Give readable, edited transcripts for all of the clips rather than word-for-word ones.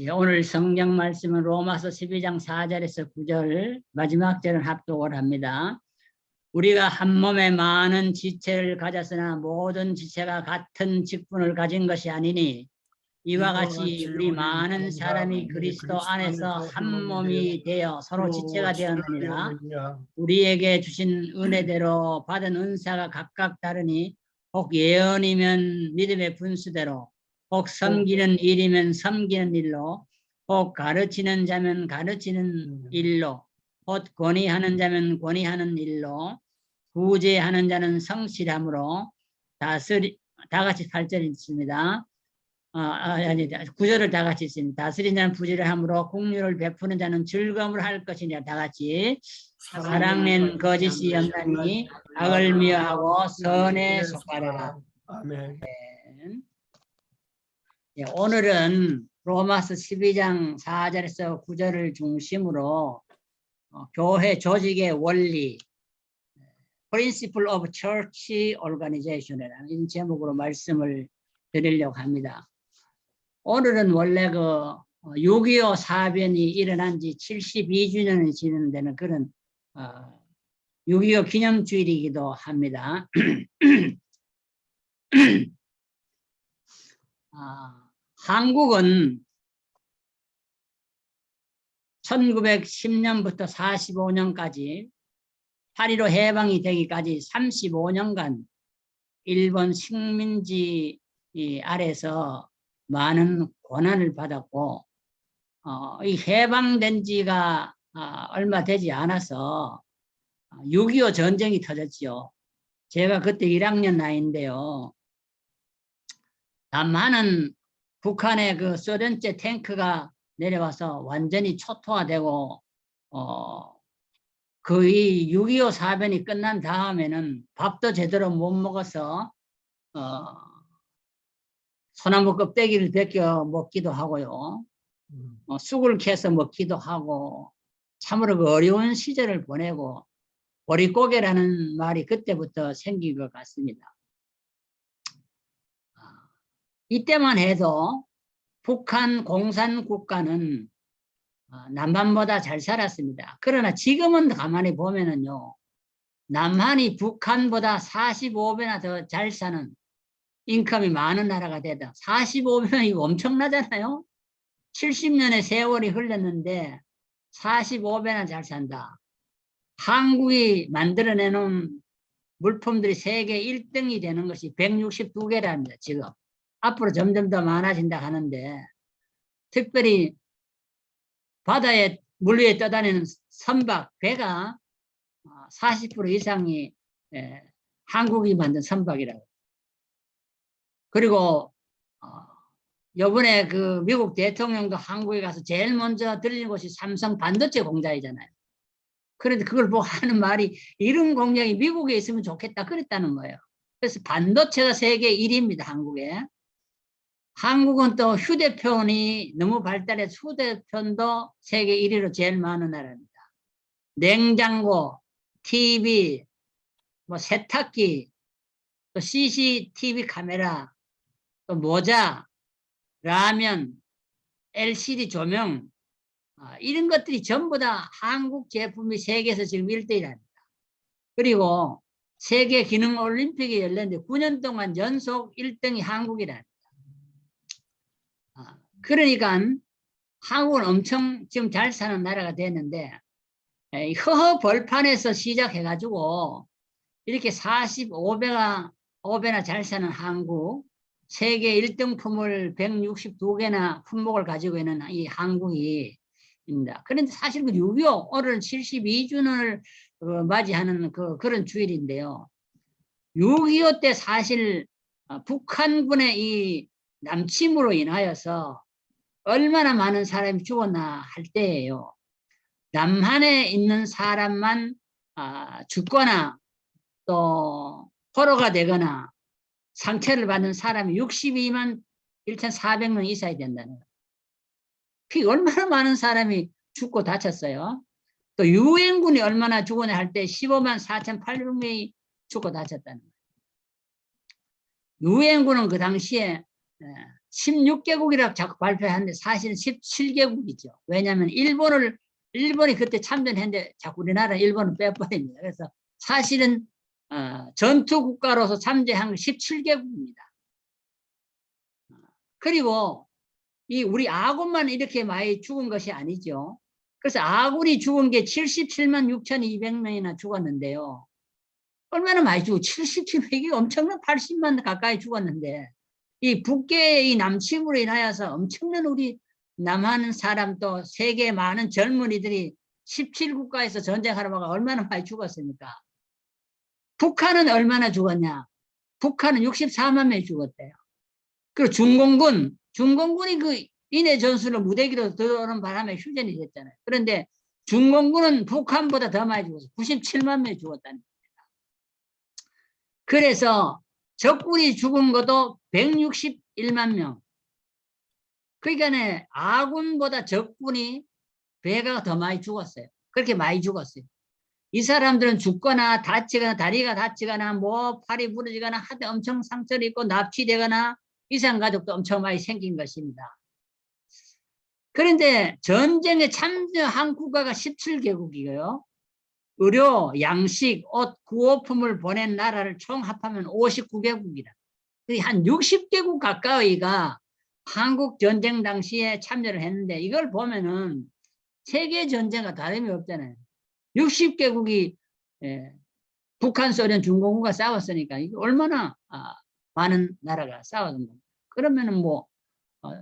예, 오늘 성경 말씀은 로마서 12장 4절에서 9절 마지막 절은 합독을 합니다. 우리가 한 몸에 많은 지체를 가졌으나 모든 지체가 같은 직분을 가진 것이 아니니 이와 같이 우리 많은 사람이 그리스도 안에서 한 몸이 되어 서로 지체가 되었느니라. 우리에게 주신 은혜대로 받은 은사가 각각 다르니 혹 예언이면 믿음의 분수대로, 혹 섬기는 일이면 섬기는 일로, 혹 가르치는 자면 가르치는 일로, 혹 권위하는 자면 권위하는 일로, 구제하는 자는 성실함으로 다 같이 8절 있습니다. 아니, 9절을 다 같이 있습니다. 다스리는 자는 부지를 함으로 공유를 베푸는 자는 즐거움을 할 것이냐. 다 같이 사랑낸 거짓이 없나니 악을 미워하고 선에 속하라. 아멘. 예, 오늘은 로마서 12장 4절에서 9절을 중심으로 교회 조직의 원리, Principle of Church Organization이라는 제목으로 말씀을 드리려고 합니다. 오늘은 원래 6.25 사변이 일어난 지 72주년이 지는데는 그런 6.25 기념주일이기도 합니다. 한국은 1910년부터 45년까지 8.15 해방이 되기까지 35년간 일본 식민지 아래서 많은 고난을 받았고 이 해방된 지가 얼마 되지 않아서 6.25 전쟁이 터졌지요. 제가 그때 1학년 나이인데요. 남한은 북한의 그 소련제 탱크가 내려와서 완전히 초토화되고 이 6.25 사변이 끝난 다음에는 밥도 제대로 못 먹어서 소나무 껍데기를 벗겨 먹기도 하고요. 쑥을 캐서 먹기도 하고 참으로 그 어려운 시절을 보내고 보릿고개라는 말이 그때부터 생긴 것 같습니다. 이때만 해도 북한 공산국가는 남한보다 잘 살았습니다. 그러나 지금은 가만히 보면은요, 남한이 북한보다 45배나 더 잘 사는 인컴이 많은 나라가 되다. 45배면 이거 엄청나잖아요. 70년의 세월이 흘렀는데 45배나 잘 산다. 한국이 만들어내놓은 물품들이 세계 1등이 되는 것이 162개랍니다. 지금 앞으로 점점 더 많아진다 하는데, 특별히 바다에 물 위에 떠다니는 선박, 배가 40% 이상이 한국이 만든 선박이라고. 그리고 이번에 그 미국 대통령도 한국에 가서 제일 먼저 들린 곳이 삼성 반도체 공장이잖아요. 그런데 그걸 보고 하는 말이 이런 공장이 미국에 있으면 좋겠다 그랬다는 거예요. 그래서 반도체가 세계 1위입니다. 한국에. 한국은 또 휴대폰이 너무 발달해서 휴대폰도 세계 1위로 제일 많은 나라입니다. 냉장고, TV, 뭐 세탁기, 또 CCTV 카메라, 또 모자, 라면, LCD 조명, 이런 것들이 전부 다 한국 제품이 세계에서 지금 1등이랍니다. 그리고 세계 기능 올림픽이 열렸는데 9년 동안 연속 1등이 한국이랍니다. 그러니까 한국은 엄청 지금 잘 사는 나라가 됐는데, 허허 벌판에서 시작해가지고 이렇게 45배나 잘 사는 한국, 세계 1등 품을 162개나 품목을 가지고 있는 이 한국입니다. 그런데 사실 그 6.25 오늘 72주년을 맞이하는 그런 주일인데요. 6.25 때 사실 북한군의 이 남침으로 인하여서 얼마나 많은 사람이 죽었나 할 때예요. 남한에 있는 사람만 죽거나 또 포로가 되거나 상처를 받는 사람이 62만 1,400명 이상이 된다는 거예요. 얼마나 많은 사람이 죽고 다쳤어요. 또 유엔군이 얼마나 죽었냐 할 때 15만 4,800명이 죽고 다쳤다는 거예요. 유엔군은 그 당시에 16개국이라고 자꾸 발표하는데 사실은 17개국이죠. 왜냐하면 일본이 그때 참전했는데 자꾸 우리나라 일본은 빼버립니다. 그래서 사실은 전투 국가로서 참전한 건 17개국입니다. 그리고 이 우리 아군만 이렇게 많이 죽은 것이 아니죠. 그래서 아군이 죽은 게 77만 6,200명이나 죽었는데요. 얼마나 많이 죽고 77명이 엄청난 80만 가까이 죽었는데 이 북괴의 이 남침으로 인하여서 엄청난 우리 남한 사람 또 세계 많은 젊은이들이 17국가에서 전쟁하러 가가 얼마나 많이 죽었습니까? 북한은 얼마나 죽었냐? 북한은 64만 명이 죽었대요. 그리고 중공군이 그 인해 전술을 무대기로 들어오는 바람에 휴전이 됐잖아요. 그런데 중공군은 북한보다 더 많이 죽었어요. 97만 명이 죽었다는 겁니다. 그래서 적군이 죽은 것도 161만 명. 그러니까 아군보다 적군이 배가 더 많이 죽었어요. 그렇게 많이 죽었어요. 이 사람들은 죽거나 다치거나 다리가 다치거나 뭐 팔이 부러지거나 하대 엄청 상처를 입고 납치되거나 이산가족도 엄청 많이 생긴 것입니다. 그런데 전쟁에 참여한 국가가 17개국이고요. 의료, 양식, 옷, 구호품을 보낸 나라를 총 합하면 59개국이다. 한 60개국 가까이가 한국 전쟁 당시에 참여를 했는데 이걸 보면은 세계 전쟁과 다름이 없잖아요. 60개국이 북한, 소련, 중공군과 싸웠으니까 이게 얼마나 많은 나라가 싸웠는 겁니다. 그러면은 뭐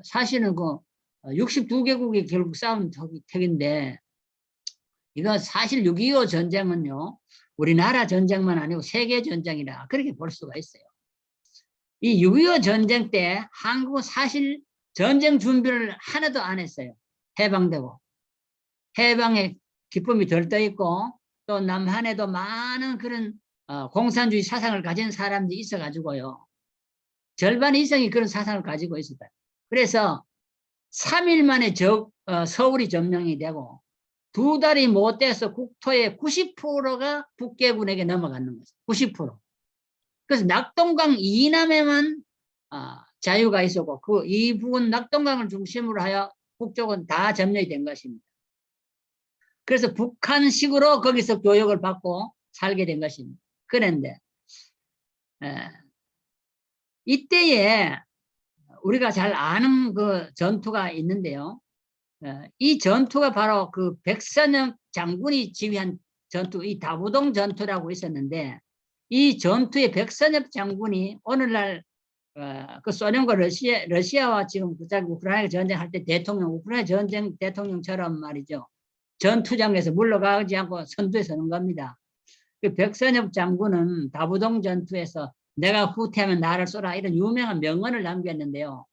사실은 그 62개국이 결국 싸운 턱인데 이거 사실 6.25 전쟁은요 우리나라 전쟁만 아니고 세계 전쟁이라 그렇게 볼 수가 있어요. 이 6.25 전쟁 때 한국은 사실 전쟁 준비를 하나도 안 했어요. 해방되고 해방의 기쁨이 들떠 있고 또 남한에도 많은 그런 공산주의 사상을 가진 사람들이 있어 가지고요. 절반 이상이 그런 사상을 가지고 있었다. 그래서 3일 만에 서울이 점령이 되고 2달이 못 돼서 국토의 90%가 북괴군에게 넘어가는 거죠. 90%. 그래서 낙동강 이남에만 자유가 있었고 그 이 부분 낙동강을 중심으로 하여 북쪽은 다 점령이 된 것입니다. 그래서 북한식으로 거기서 교육을 받고 살게 된 것입니다. 그런데 이때에 우리가 잘 아는 그 전투가 있는데요. 이 전투가 바로 그 백선엽 장군이 지휘한 전투, 이 다부동 전투라고 있었는데 이 전투의 백선엽 장군이 오늘날 그 소련과 러시아와 지금 우크라이나 전쟁할 때 우크라이나 전쟁 대통령처럼 말이죠. 전투장에서 물러가지 않고 선두에 서는 겁니다. 그 백선엽 장군은 다부동 전투에서 내가 후퇴하면 나를 쏘라 이런 유명한 명언을 남겼는데요.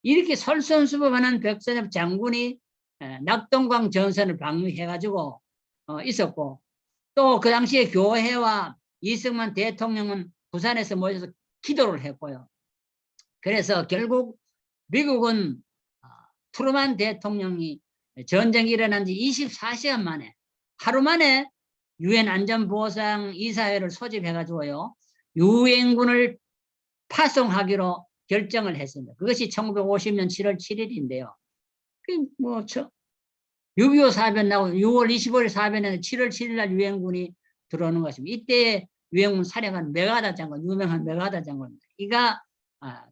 이렇게 솔선수범하는 백선엽 장군이 낙동강 전선을 방위해가지고 있었고 또 그 당시에 교회와 이승만 대통령은 부산에서 모여서 기도를 했고요. 그래서 결국 미국은 트루만 대통령이 전쟁이 일어난 지 24시간 만에 하루 만에 유엔 안전보상 이사회를 소집해가지고요. 유엔군을 파송하기로 결정을 했습니다. 그것이 1950년 7월 7일인데요. 뭐 6.25 사변 나고 6월 25일 사변에는 7월 7일 날 유엔군이 들어오는 것입니다. 이때 유엔군 사령관 메가다 장군, 유명한 메가다 장군입니다. 이가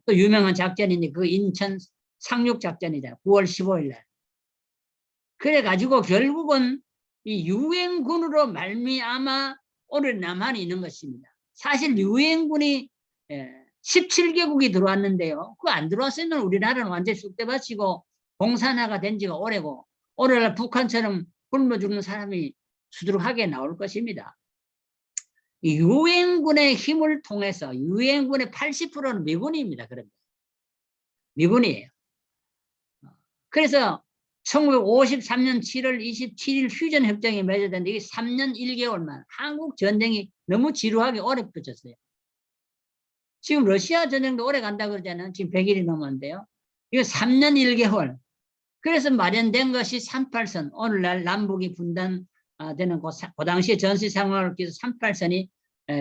또 유명한 작전인데 그 인천 상륙 작전이잖아요. 9월 15일 날. 그래가지고 결국은 이 유엔군으로 말미암아 오늘 남한이 있는 것입니다. 사실 유엔군이 17개국이 들어왔는데요. 그거 안 들어왔으면 우리나라는 완전히 쑥대밭이고 공산화가 된 지가 오래고 오늘날 북한처럼 굶어 죽는 사람이 수두룩하게 나올 것입니다. 유엔군의 힘을 통해서 유엔군의 80%는 미군입니다. 그런데 미군이에요. 그래서 1953년 7월 27일 휴전협정이 맺어졌는데 이게 3년 1개월만 한국 전쟁이 너무 지루하게 오래 붙였어요. 지금 러시아 전쟁도 오래 간다고 그러잖아요. 지금 100일이 넘었는데요. 이거 3년 1개월. 그래서 마련된 것이 38선. 오늘날 남북이 분단되는 그 당시에 전시 상황을 끼서 38선이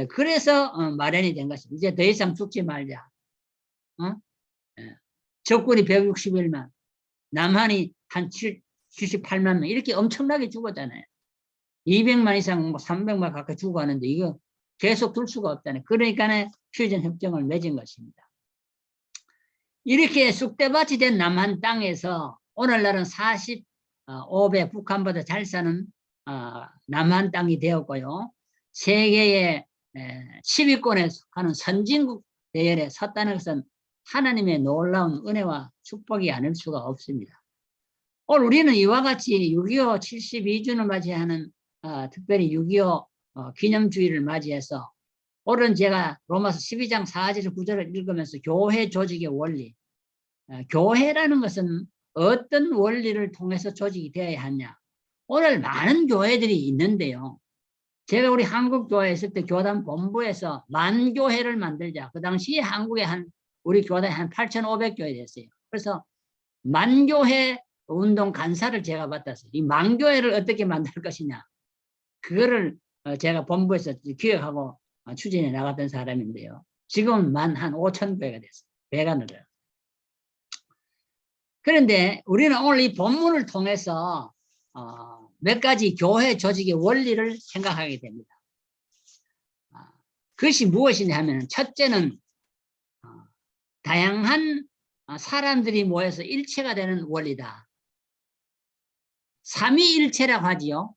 그래서 마련이 된 것입니다. 이제 더 이상 죽지 말자. 적군이 161만, 남한이 한 78만 명 이렇게 엄청나게 죽었잖아요. 200만 이상, 뭐 300만 가까이 죽어가는데 이거 계속 둘 수가 없잖아요. 그러니까 휴전 협정을 맺은 것입니다. 이렇게 쑥대밭이 된 남한 땅에서 오늘날은 45배 북한보다 잘 사는 남한 땅이 되었고요. 세계의 10위권에 속하는 선진국 대열에 섰다는 것은 하나님의 놀라운 은혜와 축복이 아닐 수가 없습니다. 오늘 우리는 이와 같이 6.25 72주년을 맞이하는 특별히 6.25 기념주의를 맞이해서 오늘은 제가 로마서 12장 4절 9절을 읽으면서 교회 조직의 원리, 교회라는 것은 어떤 원리를 통해서 조직이 되어야 하냐. 오늘 많은 교회들이 있는데요. 제가 우리 한국 교회에 있을 때 교단 본부에서 만교회를 만들자. 그 당시에 한국에 우리 교단이 한 8,500교회 됐어요. 그래서 만교회 운동 간사를 제가 맡았어요. 이 만교회를 어떻게 만들 것이냐. 그거를 제가 본부에서 기획하고 추진해 나갔던 사람인데요. 지금은 만 한 5,000교회가 됐어요. 배가 늘어요. 그런데 우리는 오늘 이 본문을 통해서 몇 가지 교회 조직의 원리를 생각하게 됩니다. 그것이 무엇이냐 하면 첫째는 다양한 사람들이 모여서 일체가 되는 원리다. 삼위일체라고 하지요.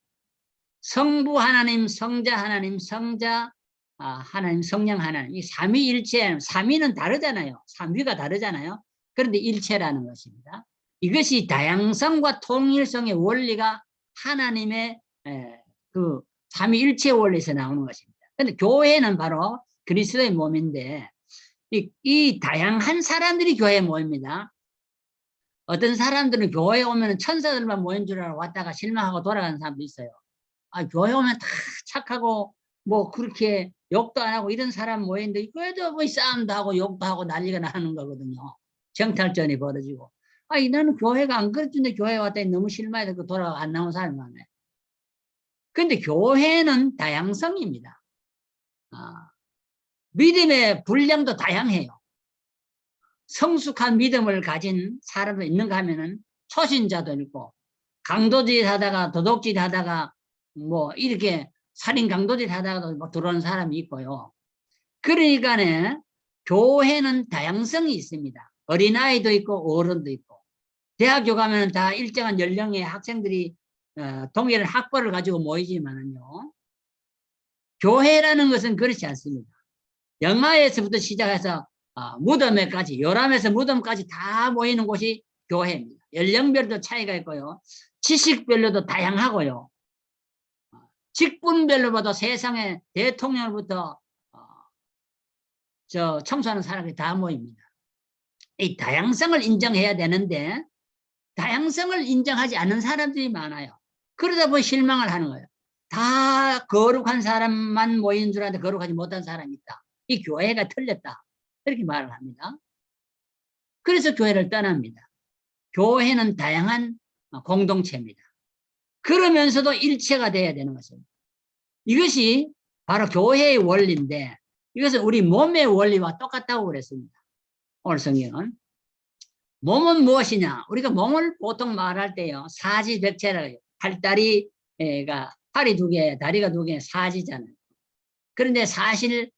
성부 하나님, 성자 하나님, 성자 하나님, 성령 하나님. 이 삼위일체, 삼위는 다르잖아요. 삼위가 다르잖아요. 그런데 일체라는 것입니다. 이것이 다양성과 통일성의 원리가 하나님의 그 삼위일체 원리에서 나오는 것입니다. 그런데 교회는 바로 그리스도의 몸인데 이 다양한 사람들이 교회에 모입니다. 어떤 사람들은 교회에 오면 천사들만 모인 줄 알고 왔다가 실망하고 돌아가는 사람도 있어요. 교회 오면 다 착하고 뭐 그렇게 욕도 안 하고 이런 사람 모이는데 그래도 뭐 싸움도 하고 욕도 하고 난리가 나는 거거든요. 정탈전이 벌어지고. 나는 교회가 안 그랬는데 교회 왔더니 너무 실망해서 돌아가 안 나온 사람이 많아요. 그런데 교회는 다양성입니다. 믿음의 분량도 다양해요. 성숙한 믿음을 가진 사람도 있는가 하면은 초신자도 있고 강도질 하다가 도둑질 하다가 뭐 이렇게 살인 강도질 하다가도 막 들어오는 사람이 있고요. 그러니까 교회는 다양성이 있습니다. 어린아이도 있고 어른도 있고 대학교 가면 다 일정한 연령의 학생들이 동일한 학벌을 가지고 모이지만은요. 교회라는 것은 그렇지 않습니다. 영아에서부터 시작해서 무덤에까지, 요람에서 무덤까지 다 모이는 곳이 교회입니다. 연령별도 차이가 있고요. 지식별로도 다양하고요. 직분별로 봐도 세상의 대통령부터 청소하는 사람이 다 모입니다. 이 다양성을 인정해야 되는데 다양성을 인정하지 않는 사람들이 많아요. 그러다 보니 실망을 하는 거예요. 다 거룩한 사람만 모인 줄 알았는데 거룩하지 못한 사람이 있다. 이 교회가 틀렸다. 이렇게 말을 합니다. 그래서 교회를 떠납니다. 교회는 다양한 공동체입니다. 그러면서도 일체가 돼야 되는 것입니다. 이것이 바로 교회의 원리인데 이것은 우리 몸의 원리와 똑같다고 그랬습니다. 오늘 성경은. 몸은 무엇이냐? 우리가 몸을 보통 말할 때요. 사지백체라고 해요. 팔이 두 개, 다리가 두 개, 사지잖아요. 그런데 사실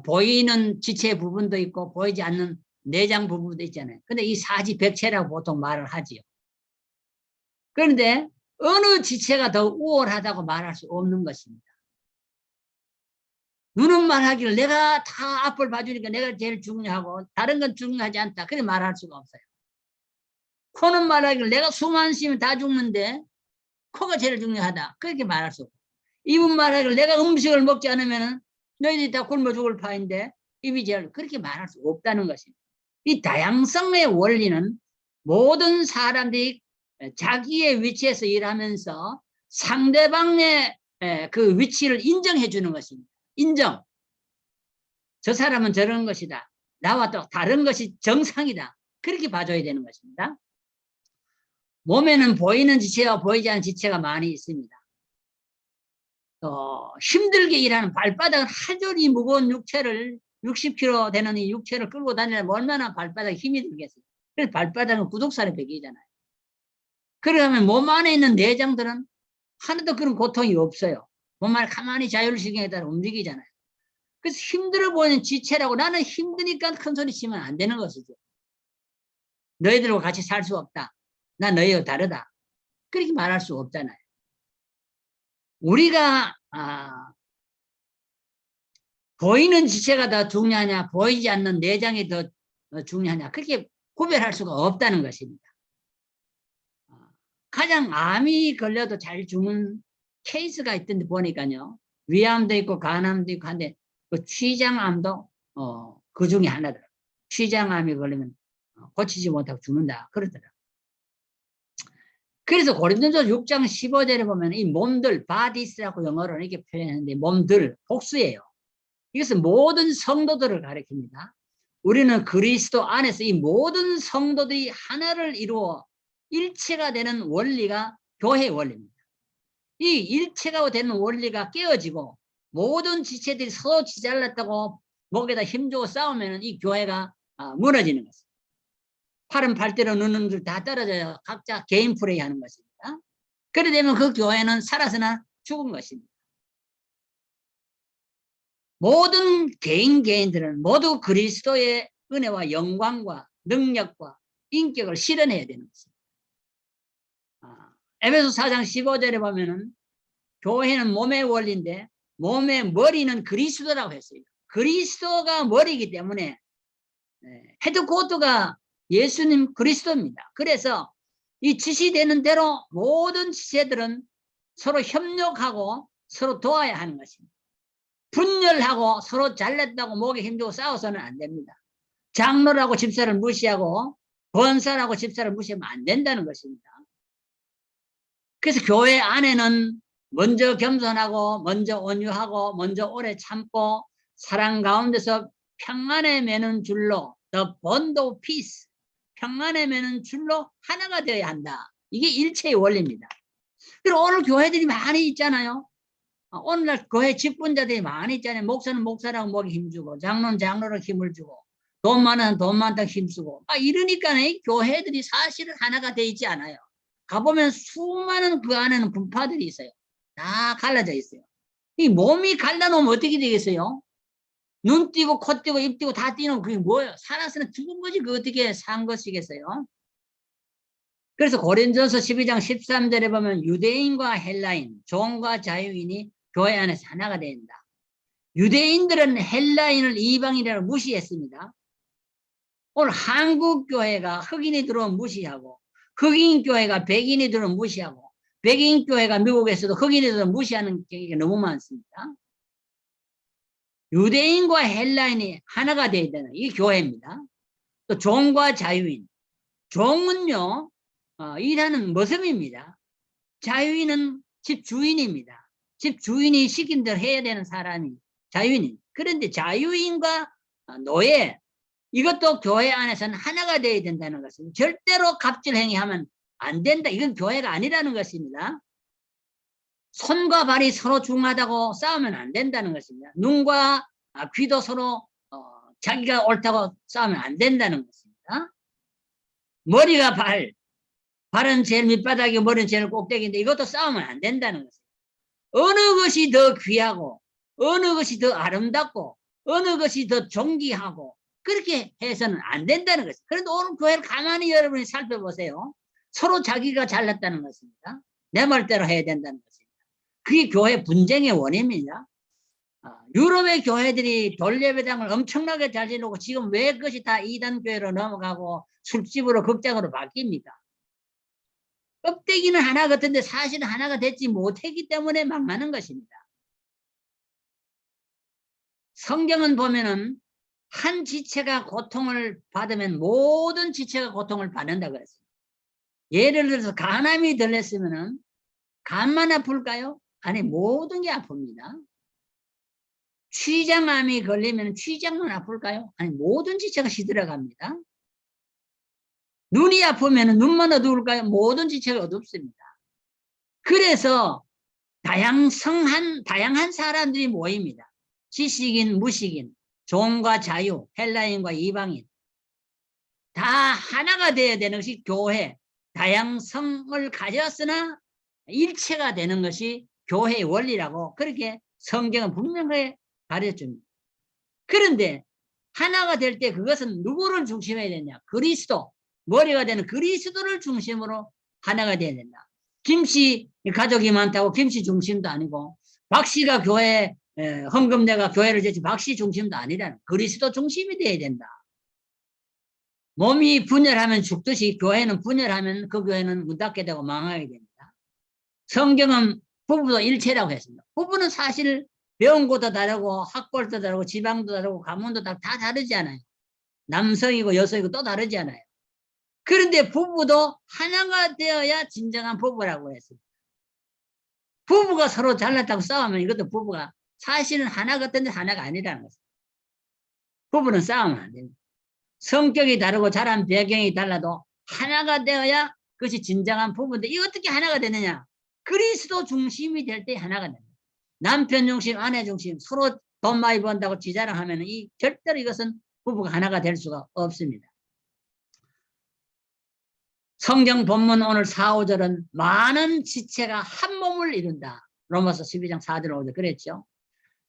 보이는 지체 부분도 있고 보이지 않는 내장 부분도 있잖아요. 근데 이 사지백체라고 보통 말을 하지요. 그런데 어느 지체가 더 우월하다고 말할 수 없는 것입니다. 눈은 말하기를 내가 다 앞을 봐주니까 내가 제일 중요하고 다른 건 중요하지 않다. 그렇게 말할 수가 없어요. 코는 말하기를 내가 숨 안 쉬면 다 죽는데 코가 제일 중요하다. 그렇게 말할 수 없고. 입은 말하기를 내가 음식을 먹지 않으면 너희들이 다 굶어 죽을 파인데 입이 제일 그렇게 말할 수 없다는 것입니다. 이 다양성의 원리는 모든 사람들이 자기의 위치에서 일하면서 상대방의 그 위치를 인정해 주는 것입니다. 인정. 저 사람은 저런 것이다. 나와 또 다른 것이 정상이다. 그렇게 봐줘야 되는 것입니다. 몸에는 보이는 지체와 보이지 않는 지체가 많이 있습니다. 힘들게 일하는 발바닥은 하루 이 무거운 육체를 60kg 되는 이 육체를 끌고 다니려면 얼마나 발바닥에 힘이 들겠어요. 그래서 발바닥은 구독살이 베기잖아요. 그러면 몸 안에 있는 내장들은 하나도 그런 고통이 없어요. 몸 안에 가만히 자율신경에 따라 움직이잖아요. 그래서 힘들어 보이는 지체라고 나는 힘드니까 큰 소리 치면 안 되는 것이죠. 너희들과 같이 살 수 없다. 나 너희와 다르다. 그렇게 말할 수 없잖아요. 우리가 보이는 지체가 더 중요하냐 보이지 않는 내장이 더 중요하냐 그렇게 구별할 수가 없다는 것입니다. 가장 암이 걸려도 잘 죽는 케이스가 있던데 보니까요. 위암도 있고 간암도 있고 한데 그 췌장암도 그 중에 하나더라고요. 췌장암이 걸리면 고치지 못하고 죽는다 그러더라고요. 그래서 고린도전서 6장 15절에 보면 이 몸들 바디스라고 영어로 이렇게 표현하는데 몸들 복수예요. 이것은 모든 성도들을 가리킵니다. 우리는 그리스도 안에서 이 모든 성도들이 하나를 이루어 일체가 되는 원리가 교회의 원리입니다. 이 일체가 되는 원리가 깨어지고 모든 지체들이 서로 지잘났다고 목에다 힘주고 싸우면 이 교회가 무너지는 것입니다. 팔은 발대로 누는 줄 다 떨어져요. 각자 개인 플레이 하는 것입니다. 그래 되면 그 교회는 살아서나 죽은 것입니다. 모든 개인들은 모두 그리스도의 은혜와 영광과 능력과 인격을 실현해야 되는 것입니다. 에베소 4장 15절에 보면은 교회는 몸의 원리인데 몸의 머리는 그리스도라고 했어요. 그리스도가 머리이기 때문에 헤드코트가 예수님 그리스도입니다. 그래서 이 지시되는 대로 모든 지체들은 서로 협력하고 서로 도와야 하는 것입니다. 분열하고 서로 잘났다고 목에 힘주고 싸워서는 안 됩니다. 장로라고 집사를 무시하고 권사라고 집사를 무시하면 안 된다는 것입니다. 그래서 교회 안에는 먼저 겸손하고 먼저 온유하고 먼저 오래 참고 사랑 가운데서 평안에 매는 줄로 the bond of peace 평안에 매는 줄로 하나가 되어야 한다. 이게 일체의 원리입니다. 그리고 오늘 교회들이 많이 있잖아요. 오늘날 교회 직분자들이 많이 있잖아요. 목사는 목사라고 목에 힘주고 장로는 장로로 힘을 주고 돈 많은 돈 많다고 힘쓰고 이러니까 이 교회들이 사실은 하나가 되어 있지 않아요. 가보면 수많은 그 안에는 분파들이 있어요. 다 갈라져 있어요. 이 몸이 갈라놓으면 어떻게 되겠어요? 눈 띄고 코 띄고 입 띄고 다 띄는 그게 뭐예요? 살아서는 죽은 거지 그 어떻게 산 것이겠어요? 그래서 고린도전서 12장 13절에 보면 유대인과 헬라인, 종과 자유인이 교회 안에서 하나가 된다. 유대인들은 헬라인을 이방인이라고 무시했습니다. 오늘 한국 교회가 흑인이 들어오면 무시하고 흑인 교회가 백인이 들어오면 무시하고 백인 교회가 미국에서도 흑인이 들어오면 무시하는 경우가 너무 많습니다. 유대인과 헬라인이 하나가 되어야 되는 이게 교회입니다. 또 종과 자유인. 종은요 일하는 머슴입니다. 자유인은 집주인입니다. 집주인이 시킨 대로 해야 되는 사람이 자유인. 그런데 자유인과 노예 이것도 교회 안에서는 하나가 되어야 된다는 것입니다. 절대로 갑질 행위하면 안 된다. 이건 교회가 아니라는 것입니다. 손과 발이 서로 중하다고 싸우면 안 된다는 것입니다. 눈과 귀도 서로 자기가 옳다고 싸우면 안 된다는 것입니다. 머리가 발은 제일 밑바닥이고 머리는 제일 꼭대기인데 이것도 싸우면 안 된다는 것입니다. 어느 것이 더 귀하고 어느 것이 더 아름답고 어느 것이 더 존귀하고 그렇게 해서는 안 된다는 것입니다. 그런데 오늘 교회를 가만히 여러분이 살펴보세요. 서로 자기가 잘났다는 것입니다. 내 말대로 해야 된다는 것입니다. 그게 교회 분쟁의 원인입니다. 유럽의 교회들이 돌예배당을 엄청나게 잘 지르고 지금 왜 그것이 다 이단 교회로 넘어가고 술집으로 극장으로 바뀝니까? 껍데기는 하나 같은데 사실은 하나가 되지 못했기 때문에 망하는 것입니다. 성경은 보면은 한 지체가 고통을 받으면 모든 지체가 고통을 받는다고 했어요. 예를 들어서 간암이 들렸으면은 간만 아플까요? 아니 모든 게 아픕니다. 췌장암이 걸리면 췌장만 아플까요? 아니 모든 지체가 시들어갑니다. 눈이 아프면 눈만 어두울까요? 모든 지체가 어둡습니다. 그래서 다양한 사람들이 모입니다. 지식인, 무식인, 종과 자유, 헬라인과 이방인. 다 하나가 되어야 되는 것이 교회. 다양성을 가졌으나 일체가 되는 것이 교회의 원리라고 그렇게 성경은 분명하게 가르쳐줍니다. 그런데 하나가 될 때 그것은 누구를 중심해야 되냐? 그리스도. 머리가 되는 그리스도를 중심으로 하나가 돼야 된다. 김씨 가족이 많다고 김씨 중심도 아니고 박씨가 교회 헌금 내가 교회를 졌지 박씨 중심도 아니라는 그리스도 중심이 돼야 된다. 몸이 분열하면 죽듯이 교회는 분열하면 그 교회는 문 닫게 되고 망하게 됩니다. 성경은 부부도 일체라고 했습니다. 부부는 사실 배운 것도 다르고 학벌도 다르고 지방도 다르고 가문도 다 다르지 않아요. 남성이고 여성이고 또 다르지 않아요. 그런데 부부도 하나가 되어야 진정한 부부라고 했습니다. 부부가 서로 잘났다고 싸우면 이것도 부부가 사실은 하나 같은데 하나가 아니라는 것입니다. 부부는 싸우면 안 됩니다. 성격이 다르고 자란 배경이 달라도 하나가 되어야 그것이 진정한 부부인데 이 어떻게 하나가 되느냐? 그리스도 중심이 될 때 하나가 됩니다. 남편 중심, 아내 중심, 서로 돈 많이 번다고 지자랑하면 이 절대로 이것은 부부가 하나가 될 수가 없습니다. 성경 본문 오늘 4, 5절은 많은 지체가 한 몸을 이룬다. 로마서 12장 4절 5절 그랬죠.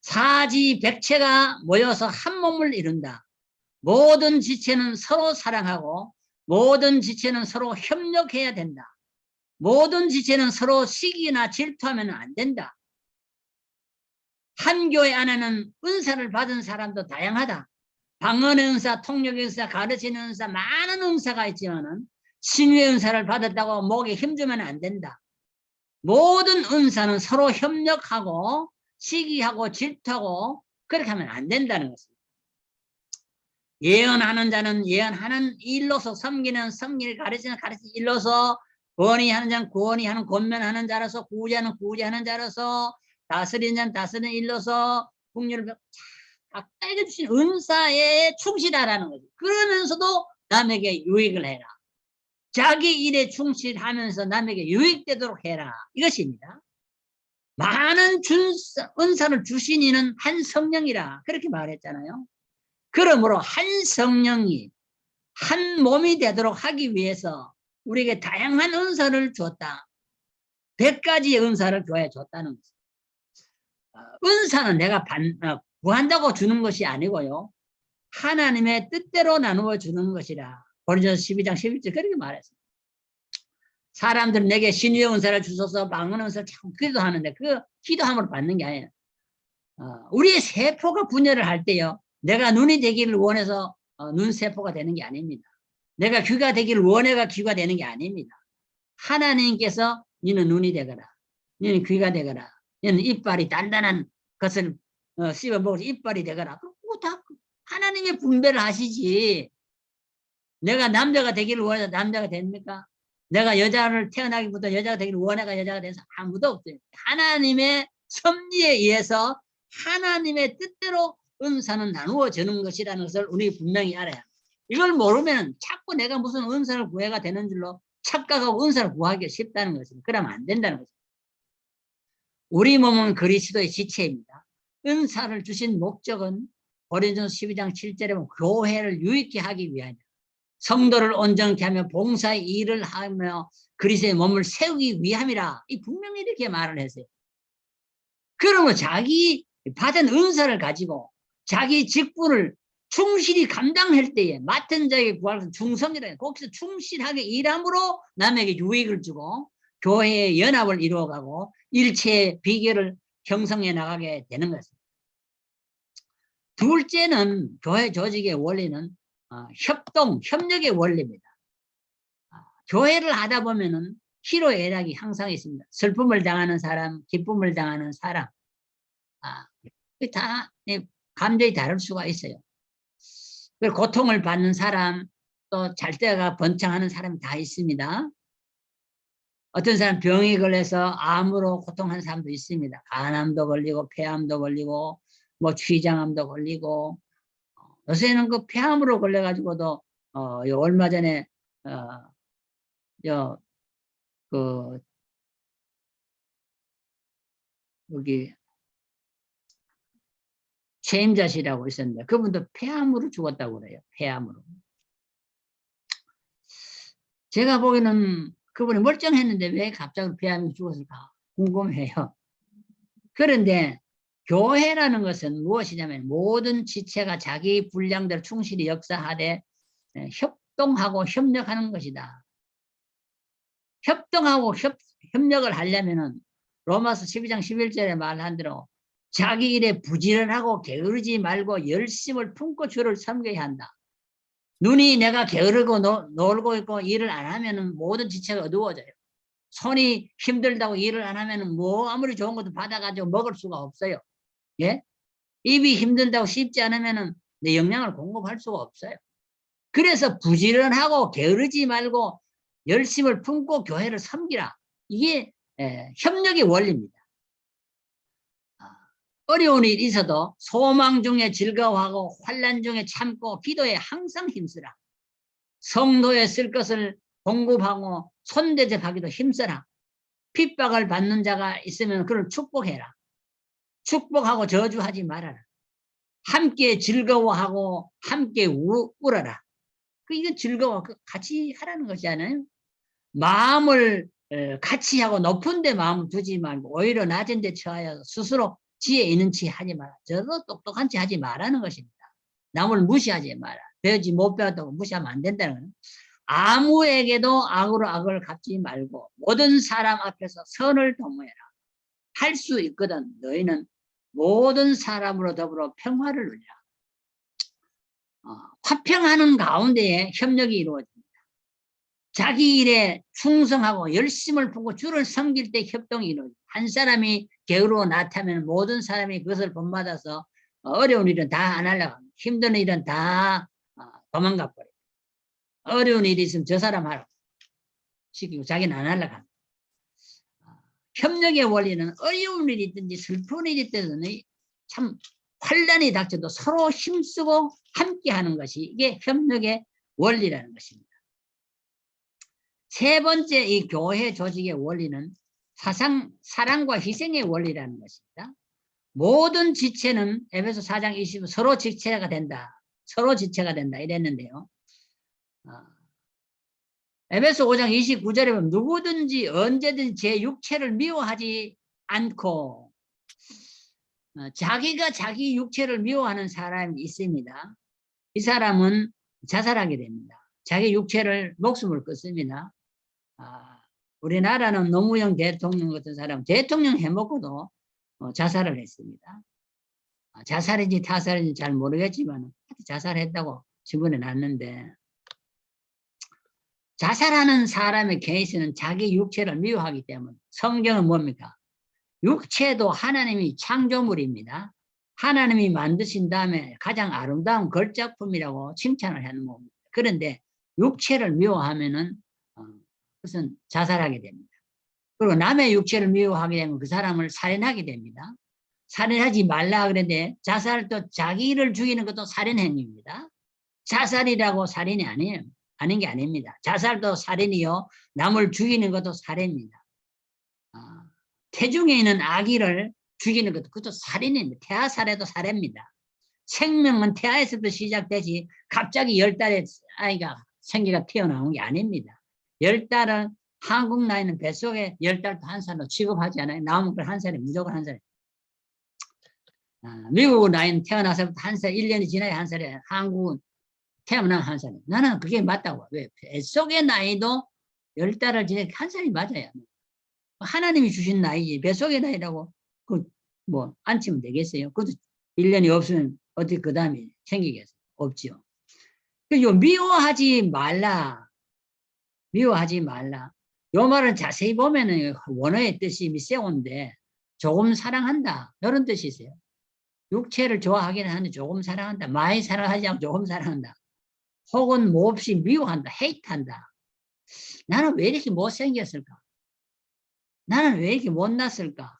사지백체가 모여서 한 몸을 이룬다. 모든 지체는 서로 사랑하고 모든 지체는 서로 협력해야 된다. 모든 지체는 서로 시기나 질투하면 안 된다. 한 교회 안에는 은사를 받은 사람도 다양하다. 방언의 은사, 통역의 은사, 가르치는 은사 많은 은사가 있지만은 신유의 은사를 받았다고 목에 힘주면 안 된다. 모든 은사는 서로 협력하고 시기하고 질투하고 그렇게 하면 안 된다는 것입니다. 예언하는 자는 예언하는 일로서 섬기는 섬기를 가르치는 일로서 권위하는 자는 권위하는 권면하는 자로서 구제하는 구제하는 자로서 다스리는 자는 다스리는 일로서 국률을 각자에게 주신 은사에 충실하라는 거죠. 그러면서도 남에게 유익을 해라. 자기 일에 충실하면서 남에게 유익되도록 해라. 이것입니다. 많은 은사를 주신 이는 한 성령이라 그렇게 말했잖아요. 그러므로 한 성령이 한 몸이 되도록 하기 위해서 우리에게 다양한 은사를 줬다. 100가지의 은사를 교회에 줬다는 것입니다. 은사는 내가 구한다고 주는 것이 아니고요. 하나님의 뜻대로 나누어 주는 것이라. 고린도서 12장 11절 그렇게 말했습니다. 사람들은 내게 신유의 은사를 주셔서 방언 은사를 자꾸 기도하는데 그 기도함으로 받는 게 아니에요. 우리의 세포가 분열을 할 때요. 내가 눈이 되기를 원해서 눈세포가 되는 게 아닙니다. 내가 귀가 되기를 원해가 귀가 되는 게 아닙니다. 하나님께서 너는 눈이 되거라. 너는 귀가 되거라. 너는 이빨이 단단한 것을 씹어 먹어서 이빨이 되거라. 그거 다 하나님의 분배를 하시지. 내가 남자가 되기를 원해서 남자가 됩니까? 내가 여자를 태어나기부터 여자가 되기를 원해가 여자가 돼서 아무도 없어요. 하나님의 섭리에 의해서 하나님의 뜻대로 은사는 나누어 주는 것이라는 것을 우리 분명히 알아야 합니다. 이걸 모르면 자꾸 내가 무슨 은사를 구해가 되는 줄로 착각하고 은사를 구하기가 쉽다는 것입니다. 그러면 안 된다는 것입니다. 우리 몸은 그리스도의 지체입니다. 은사를 주신 목적은 고린도서 12장 7절에 보면 교회를 유익케 하기 위함이다. 성도를 온전케 하며 봉사의 일을 하며 그리스도의 몸을 세우기 위함이라. 이 분명히 이렇게 말을 했어요. 그러면 자기 받은 은사를 가지고 자기 직분을 충실히 감당할 때에 맡은 자에게 구할 것은 충성이라. 거기서 충실하게 일함으로 남에게 유익을 주고 교회의 연합을 이루어가고 일체의 비결을 형성해 나가게 되는 것입니다. 둘째는 교회 조직의 원리는 협동, 협력의 원리입니다. 교회를 하다 보면은 희로애락이 항상 있습니다. 슬픔을 당하는 사람, 기쁨을 당하는 사람, 다 감정이 다를 수가 있어요. 고통을 받는 사람, 또 잘 때가 번창하는 사람이 다 있습니다. 어떤 사람 병에 걸려서 암으로 고통하는 사람도 있습니다. 간암도 걸리고 폐암도 걸리고 뭐 췌장암도 걸리고 요새는 그 폐암으로 걸려가지고도 얼마 전에 여기 최임자 씨라고 있었는데 그분도 폐암으로 죽었다고 그래요. 폐암으로. 제가 보기에는 그분이 멀쩡했는데 왜 갑자기 폐암이 죽었을까 궁금해요. 그런데 교회라는 것은 무엇이냐면 모든 지체가 자기 분량대로 충실히 역사하되 협동하고 협력하는 것이다. 협동하고 협력을 하려면은 로마서 12장 11절에 말한 대로 자기 일에 부지런하고 게으르지 말고 열심을 품고 주를 섬겨야 한다. 눈이 내가 게으르고 놀고 있고 일을 안 하면은 모든 지체가 어두워져요. 손이 힘들다고 일을 안 하면은 뭐 아무리 좋은 것도 받아가지고 먹을 수가 없어요. 예? 입이 힘들다고 씹지 않으면은 내 영양을 공급할 수가 없어요. 그래서 부지런하고 게으르지 말고 열심을 품고 교회를 섬기라. 이게 협력의 원리입니다. 어려운 일이 있어도 소망 중에 즐거워하고 환난 중에 참고 기도에 항상 힘쓰라. 성도에 쓸 것을 공급하고 손대접하기도 힘써라. 핍박을 받는 자가 있으면 그를 축복해라. 축복하고 저주하지 말아라. 함께 즐거워하고 함께 울어라. 이건 즐거워 같이 하라는 것이잖아요. 마음을 같이 하고 높은 데 마음 두지 말고 오히려 낮은 데 처하여 스스로 지혜 있는 체 하지 마라. 저도 똑똑한 체 하지 말라는 것입니다. 남을 무시하지 마라. 배우지 못 배웠다고 무시하면 안 된다는 거예요. 아무에게도 악으로 악을 갚지 말고 모든 사람 앞에서 선을 도모해라. 할 수 있거든. 너희는 모든 사람으로 더불어 평화를 누리라. 화평하는 가운데에 협력이 이루어집니다. 자기 일에 충성하고 열심을 품고 주를 섬길 때 협동이 이루어집니다. 한 사람이 게으르고 나타면 모든 사람이 그것을 본받아서 어려운 일은 다 안 하려고 합니다. 힘든 일은 다 도망가 버려요. 어려운 일이 있으면 저 사람 하라고 시키고 자기는 안 하려고 합니다. 협력의 원리는 어려운 일이 있든지 슬픈 일이 있든 참 환난이 닥쳐도 서로 힘쓰고 함께하는 것이 이게 협력의 원리라는 것입니다. 세 번째 이 교회 조직의 원리는 사랑과 희생의 원리라는 것입니다. 모든 지체는 에베소 4장 20 서로 지체가 된다. 서로 지체가 된다 이랬는데요. 에베소 5장 29절에 보면 누구든지 언제든지 제 육체를 미워하지 않고 자기가 자기 육체를 미워하는 사람이 있습니다. 이 사람은 자살하게 됩니다. 자기 육체를 목숨을 끊습니다. 우리나라는 노무현 대통령 같은 사람 대통령 해먹고도 자살을 했습니다. 자살인지 타살인지 잘 모르겠지만 자살했다고 신문에 났는데 자살하는 사람의 케이스는 자기 육체를 미워하기 때문에 성경은 뭡니까? 육체도 하나님이 창조물입니다. 하나님이 만드신 다음에 가장 아름다운 걸작품이라고 칭찬을 하는 겁니다. 그런데 육체를 미워하면은 그것은 자살하게 됩니다. 그리고 남의 육체를 미워하게 되면 그 사람을 살인하게 됩니다. 살인하지 말라 그랬는데 자살도 자기를 죽이는 것도 살인 행위입니다. 자살이라고 살인이 아니에요. 아닌 게 아닙니다. 자살도 살인이요. 남을 죽이는 것도 살인입니다. 태중에 있는 아기를 죽이는 것도 그것도 살인입니다. 태아살해도 살해입니다. 생명은 태아에서부터 시작되지 갑자기 10달에 아이가 생기가 튀어나온 게 아닙니다. 10달은 한국 나이는 뱃속에 10달도 한 살로 취급하지 않아요. 나오면 한 살에 무조건 한 살. 미국 나이는 태어나서부터 한 살, 1년이 지나야 한 살에 한국은 태어나면 한 살이에요. 나는 그게 맞다고. 왜? 뱃속의 나이도 10달을 지나야 한 살이 맞아요. 하나님이 주신 나이지 뱃속의 나이라고 뭐 안 치면 되겠어요. 그것도 1년이 없으면 어떻게 그 다음에 생기겠어요? 없죠. 미워하지 말라. 미워하지 말라. 요 말은 자세히 보면은 원어의 뜻이 미세온데 조금 사랑한다. 이런 뜻이 있어요. 육체를 좋아하기는 하는데 조금 사랑한다. 많이 사랑하지 않고 조금 사랑한다. 혹은 몹시 미워한다. 헤이트한다. 나는 왜 이렇게 못생겼을까? 나는 왜 이렇게 못났을까?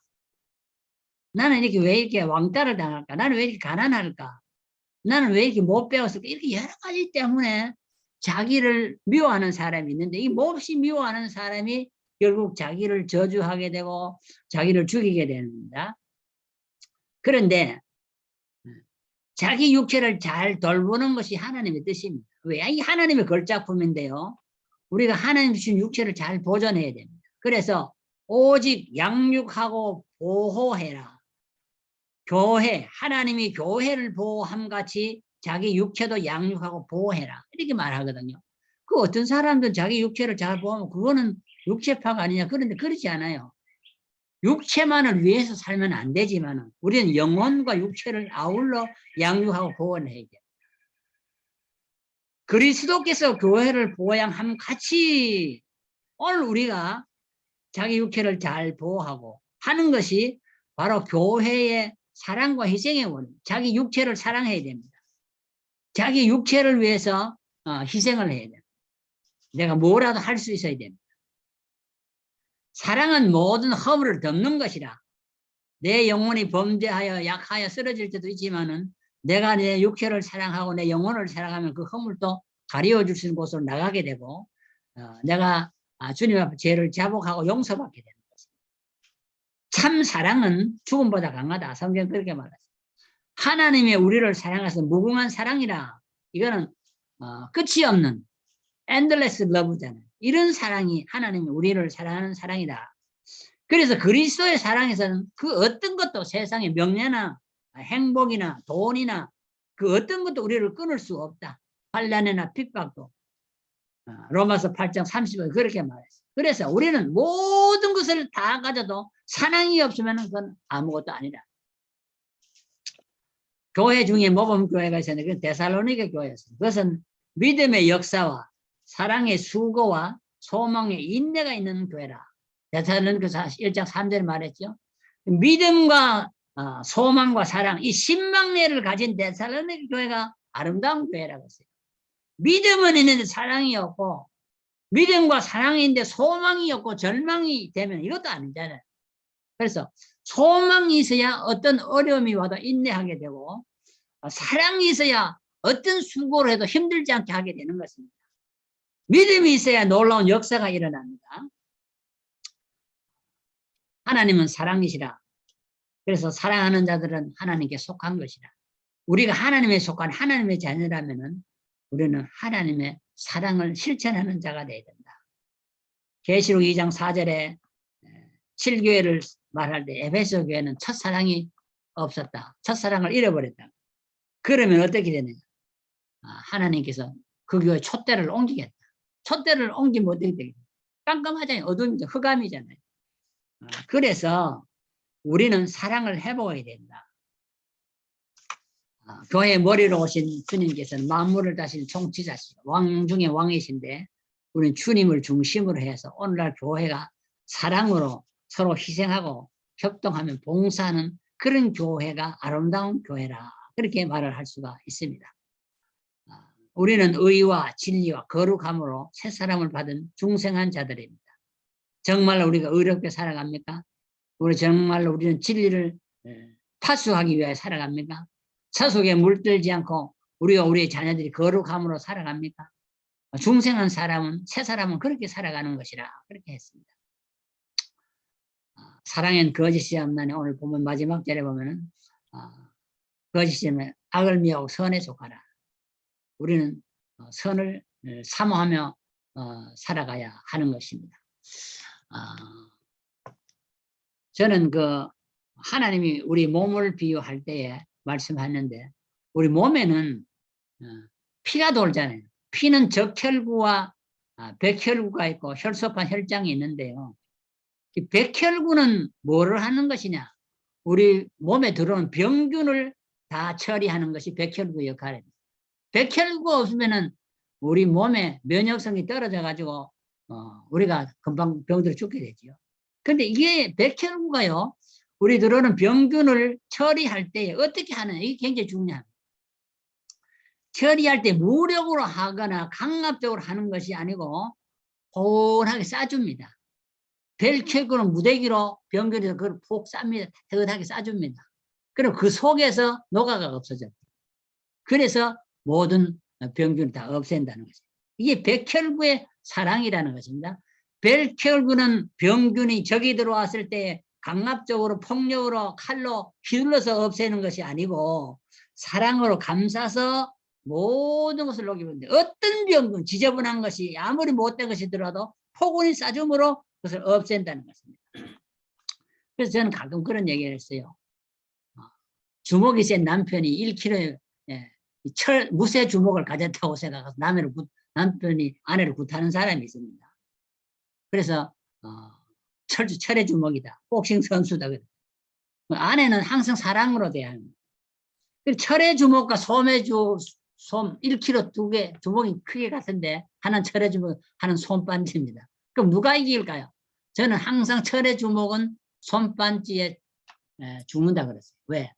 나는 이렇게 왜 이렇게 왕따를 당할까? 나는 왜 이렇게 가난할까? 나는 왜 이렇게 못 배웠을까? 이렇게 여러 가지 때문에 자기를 미워하는 사람이 있는데 이 몹시 미워하는 사람이 결국 자기를 저주하게 되고 자기를 죽이게 됩니다. 그런데 자기 육체를 잘 돌보는 것이 하나님의 뜻입니다. 왜? 이 하나님의 걸작품인데요. 우리가 하나님 주신 육체를 잘 보존해야 됩니다. 그래서 오직 양육하고 보호해라. 교회, 하나님이 교회를 보호함 같이 자기 육체도 양육하고 보호해라. 이렇게 말하거든요. 그 어떤 사람들은 자기 육체를 잘 보호하면 그거는 육체파가 아니냐. 그런데 그렇지 않아요. 육체만을 위해서 살면 안 되지만 우리는 영혼과 육체를 아울러 양육하고 보호해야 돼요. 그리스도께서 교회를 보호함 같이 오늘 우리가 자기 육체를 잘 보호하고 하는 것이 바로 교회의 사랑과 희생의 원인. 자기 육체를 사랑해야 됩니다. 자기 육체를 위해서 희생을 해야 됩니다. 내가 뭐라도 할 수 있어야 됩니다. 사랑은 모든 허물을 덮는 것이라. 내 영혼이 범죄하여 약하여 쓰러질 때도 있지만은 내가 내 육체를 사랑하고 내 영혼을 사랑하면 그 허물도 가리워줄 수 있는 곳으로 나가게 되고 내가 주님 앞에 죄를 자복하고 용서받게 되는 것입니다. 참 사랑은 죽음보다 강하다. 성경 그렇게 말했습니다. 하나님의 우리를 사랑해서 무궁한 사랑이라. 이거는 끝이 없는 endless love잖아요. 이런 사랑이 하나님이 우리를 사랑하는 사랑이다. 그래서 그리스도의 사랑에서는 그 어떤 것도 세상의 명예나 행복이나 돈이나 그 어떤 것도 우리를 끊을 수 없다. 환난이나 핍박도. 로마서 8장 30절 그렇게 말했어요. 그래서 우리는 모든 것을 다 가져도 사랑이 없으면 그건 아무것도 아니다. 교회 중에 모범교회가 있었는데 그건 데살로니가 교회였어요. 그것은 믿음의 역사와 사랑의 수고와 소망의 인내가 있는 교회라. 데살로니가 1장 3절에 말했죠. 믿음과 소망과 사랑, 이 신망례를 가진 데살로니가 교회가 아름다운 교회라고 했어요. 믿음은 있는데 사랑이 없고, 믿음과 사랑이 있는데 소망이 없고 절망이 되면 이것도 아니잖아요. 그래서 소망이 있어야 어떤 어려움이 와도 인내하게 되고, 사랑이 있어야 어떤 수고를 해도 힘들지 않게 하게 되는 것입니다. 믿음이 있어야 놀라운 역사가 일어납니다. 하나님은 사랑이시라. 그래서 사랑하는 자들은 하나님께 속한 것이라. 우리가 하나님에 속한 하나님의 자녀라면은 우리는 하나님의 사랑을 실천하는 자가 되어야 된다. 계시록 2장 4절에 7교회를 말할 때 에베소 교회는 첫사랑이 없었다. 첫사랑을 잃어버렸다. 그러면 어떻게 되느냐. 하나님께서 그 교회 촛대를 옮기겠다. 촛대를 옮기면 어떻게 되겠냐. 깜깜하잖아요. 어두운 흑암이잖아요. 그래서 우리는 사랑을 해보아야 된다. 교회 머리로 오신 주님께서는 만물을 다스리는 총지자시고 왕 중에 왕이신데 우리는 주님을 중심으로 해서 오늘날 교회가 사랑으로 서로 희생하고 협동하면 봉사하는 그런 교회가 아름다운 교회라 그렇게 말을 할 수가 있습니다. 우리는 의와 진리와 거룩함으로 새사람을 받은 중생한 자들입니다. 정말로 우리가 의롭게 살아갑니까? 정말로 우리는 진리를 파수하기 위해 살아갑니까? 사속에 물들지 않고 우리가 우리의 자녀들이 거룩함으로 살아갑니까? 중생한 사람은 새 사람은 그렇게 살아가는 것이라 그렇게 했습니다. 사랑엔 거짓이 없나니 오늘 보면 마지막 절에 보면은 거짓이 없나니 악을 미하고 선에 속하라. 우리는 선을 사모하며 살아가야 하는 것입니다. 저는 하나님이 우리 몸을 비유할 때에 말씀하는데 우리 몸에는 피가 돌잖아요. 피는 적혈구와 백혈구가 있고 혈소판 혈장이 있는데요. 이 백혈구는 뭐를 하는 것이냐? 우리 몸에 들어오는 병균을 다 처리하는 것이 백혈구 역할입니다. 백혈구가 없으면은 우리 몸에 면역성이 떨어져 가지고 우리가 금방 병들어 죽게 되죠. 근데 이게 백혈구가요. 우리 들어오는 병균을 처리할 때 어떻게 하느냐 이게 굉장히 중요합니다. 처리할 때 무력으로 하거나 강압적으로 하는 것이 아니고 호원하게 싸줍니다. 백혈구는 무대기로 병균에서 그걸 푹 쌉니다. 뜨뜻하게 싸줍니다. 그럼 그 속에서 노가가 없어져요. 그래서 모든 병균을 다 없앤다는 거죠. 이게 백혈구의 사랑이라는 것입니다. 백혈구는 병균이 적이 들어왔을 때 강압적으로 폭력으로 칼로 휘둘러서 없애는 것이 아니고 사랑으로 감싸서 모든 것을 녹이는데 어떤 병든 지저분한 것이 아무리 못된 것이 들어도 포근히 싸줌으로 그것을 없앤다는 것입니다. 그래서 저는 가끔 그런 얘기를 했어요. 주먹이 센 남편이 1kg 무쇠 주먹을 가졌다고 생각해서 남편이 아내를 굿하는 사람이 있습니다. 그래서 철의 주먹이다. 복싱 선수다. 아내는 항상 사랑으로 대합니다. 철의 주먹과 솜의 솜 1kg 두 개, 주먹이 크게 같은데 하나는 철의 주먹, 하나는 솜반지입니다. 그럼 누가 이길까요? 저는 항상 철의 주먹은 솜반지에 죽는다 그랬어요. 왜?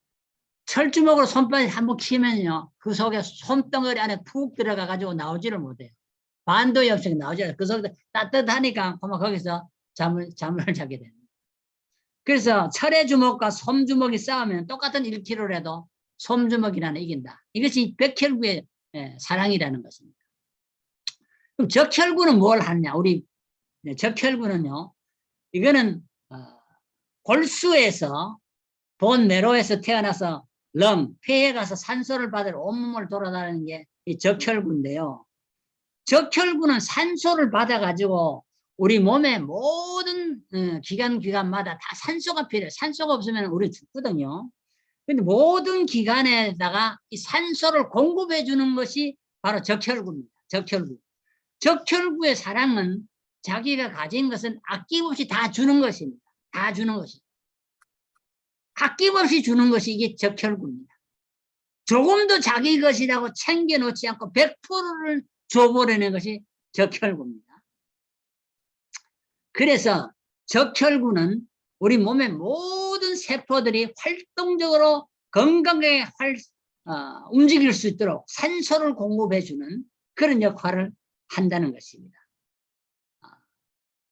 철주먹으로 솜반지 한번 키면요, 그 속에 솜덩어리 안에 푹 들어가 가지고 나오지를 못해요. 반도의 없이 나오지. 그 속에 따뜻하니까 아마 거기서 잠을 자게 됩니다. 그래서 철의 주먹과 솜주먹이 싸우면 똑같은 1kg라도 솜주먹이라는 이긴다. 이것이 백혈구의 사랑이라는 것입니다. 그럼 적혈구는 뭘 하느냐? 우리 적혈구는요, 이거는 골수에서 본내로에서 태어나서 폐에 가서 산소를 받으러 온몸을 돌아다니는 게 이 적혈구인데요. 적혈구는 산소를 받아가지고 우리 몸의 모든 기관마다 다 산소가 필요해요. 산소가 없으면 우리 죽거든요. 근데 모든 기관에다가 이 산소를 공급해 주는 것이 바로 적혈구입니다. 적혈구. 적혈구의 사랑은 자기가 가진 것은 아낌없이 다 주는 것입니다. 다 주는 것입니다. 아낌없이 주는 것이 이게 적혈구입니다. 조금도 자기 것이라고 챙겨놓지 않고 100%를 줘버리는 것이 적혈구입니다. 그래서 적혈구는 우리 몸의 모든 세포들이 활동적으로 건강하게 움직일 수 있도록 산소를 공급해주는 그런 역할을 한다는 것입니다.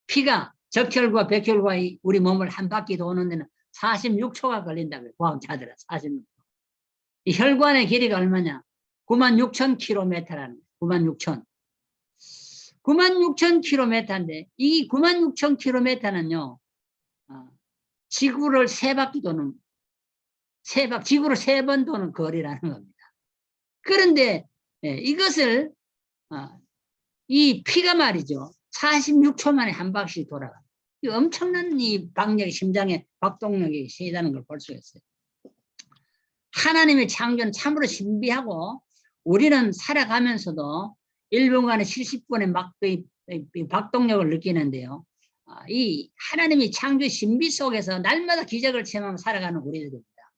피가 적혈구와 백혈구가 우리 몸을 한 바퀴 도는 데는 46초가 걸린다고요. 과학자들은 46초. 이 혈관의 길이가 얼마냐? 96,000km라는 거예요. 96,000km인데 이 96,000km는요. 지구를 세 바퀴 도는 지구를 3번 도는 거리라는 겁니다. 그런데 이것을 이 피가 말이죠. 46초 만에 한 바퀴 돌아가. 이 엄청난 이 박력이 심장에 박동력이 세다는 걸 볼 수가 있어요. 하나님의 창조는 참으로 신비하고 우리는 살아가면서도 1분간에 70분의 박동력을 느끼는데요. 이 하나님의 창조의 신비 속에서 날마다 기적을 체험하며 살아가는 우리들입니다.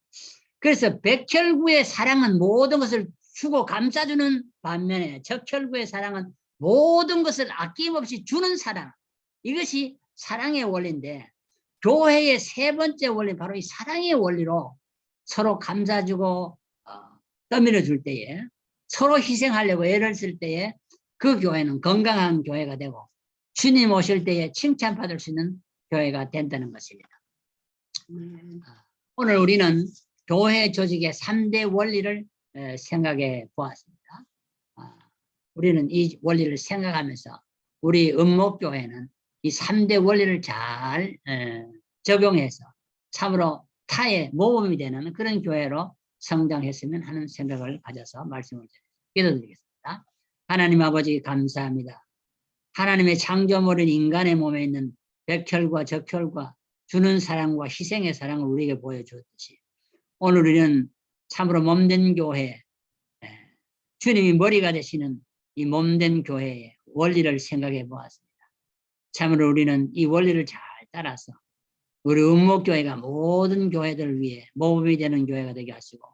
그래서 백혈구의 사랑은 모든 것을 주고 감싸주는 반면에 적혈구의 사랑은 모든 것을 아낌없이 주는 사랑. 이것이 사랑의 원리인데 교회의 3번째 원리 바로 이 사랑의 원리로 서로 감싸주고 떠밀어 줄 때에 서로 희생하려고 애를 쓸 때에 그 교회는 건강한 교회가 되고 주님 오실 때에 칭찬받을 수 있는 교회가 된다는 것입니다. 오늘 우리는 교회 조직의 3대 원리를 생각해 보았습니다. 우리는 이 원리를 생각하면서 우리 은목교회는 이 3대 원리를 잘 적용해서 참으로 타의 모범이 되는 그런 교회로 성장했으면 하는 생각을 가져서 말씀을 기도드리겠습니다. 하나님 아버지 감사합니다. 하나님의 창조물인 인간의 몸에 있는 백혈과 적혈과 주는 사랑과 희생의 사랑을 우리에게 보여주었듯이 오늘 우리는 참으로 몸된 교회, 주님이 머리가 되시는 이 몸된 교회의 원리를 생각해 보았습니다. 참으로 우리는 이 원리를 잘 따라서 우리 은목교회가 모든 교회들을 위해 모범이 되는 교회가 되게 하시고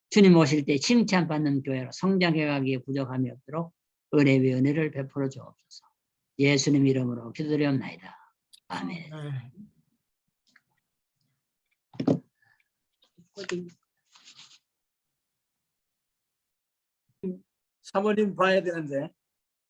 주님 오실 때 칭찬받는 교회로 성장해 가기에 부족함이 없도록 은혜 위에 은혜를 베풀어 주옵소서. 예수님 이름으로 기도드리옵나이다. 아멘. 사모님 봐야 되는데.